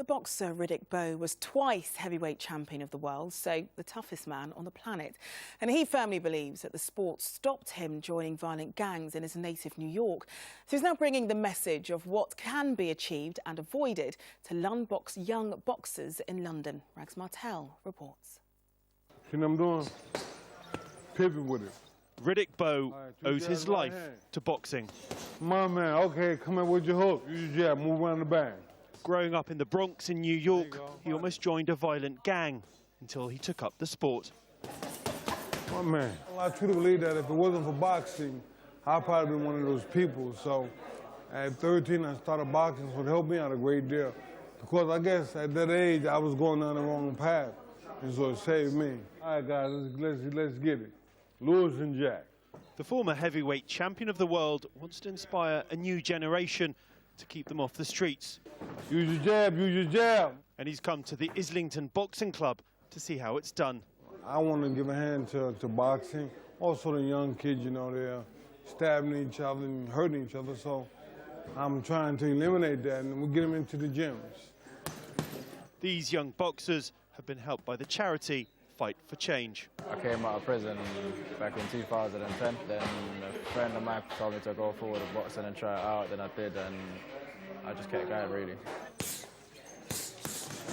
The boxer Riddick Bowe was twice heavyweight champion of the world, so the toughest man on the planet. And he firmly believes that the sport stopped him joining violent gangs in his native New York. So he's now bringing the message of what can be achieved and avoided to young boxers in London. Rags Martel reports. See what I'm doing? Pippin' with it. Riddick Bowe owes his life to boxing. My man, okay, come in with your hook. Use your jab, move around the bag. Growing up in the Bronx in New York, he almost joined a violent gang until he took up the sport. My man, I truly believe that if it wasn't for boxing, I'd probably been one of those people. So at 13, I started boxing, so it helped me out a great deal. Because I guess at that age, I was going down the wrong path, and so it saved me. All right, guys, let's get it. Lewis and Jack. The former heavyweight champion of the world wants to inspire a new generation to keep them off the streets. Use your jab, use your jab. And he's come to the Islington Boxing Club to see how it's done. I want to give a hand to boxing. Also the young kids, you know, they're stabbing each other and hurting each other, so I'm trying to eliminate that and we'll get them into the gyms. These young boxers have been helped by the charity Fight for Change. I came out of prison back in 2010. Then a friend of mine told me to go forward with boxing and try it out. Then I did, and I just kept going, really.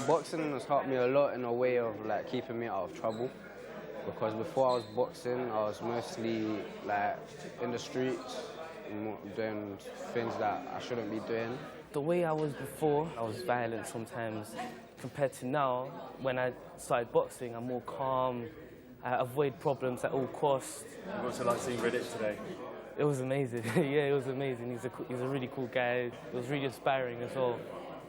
Boxing has helped me a lot in a way of like keeping me out of trouble. Because before I was boxing, I was mostly like in the streets, doing things that I shouldn't be doing. The way I was before, I was violent sometimes. Compared to now, when I started boxing, I'm more calm. I avoid problems at all costs. What's it like seeing Riddick today? It was amazing. Yeah, it was amazing. He's a really cool guy. It was really inspiring as well.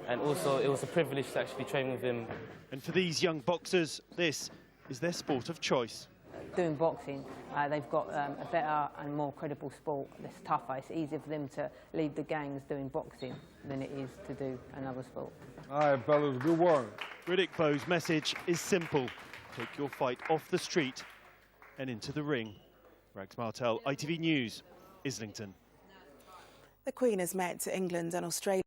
And also, it was a privilege to actually train with him. And for these young boxers, this is their sport of choice. Doing boxing, they've got a better and more credible sport that's tougher. It's easier for them to lead the gangs doing boxing than it is to do another sport. All right, fellas, good work. Riddick Bowe's message is simple. Take your fight off the street and into the ring. Rags Martel, ITV News, Islington. The Queen has met England and Australia.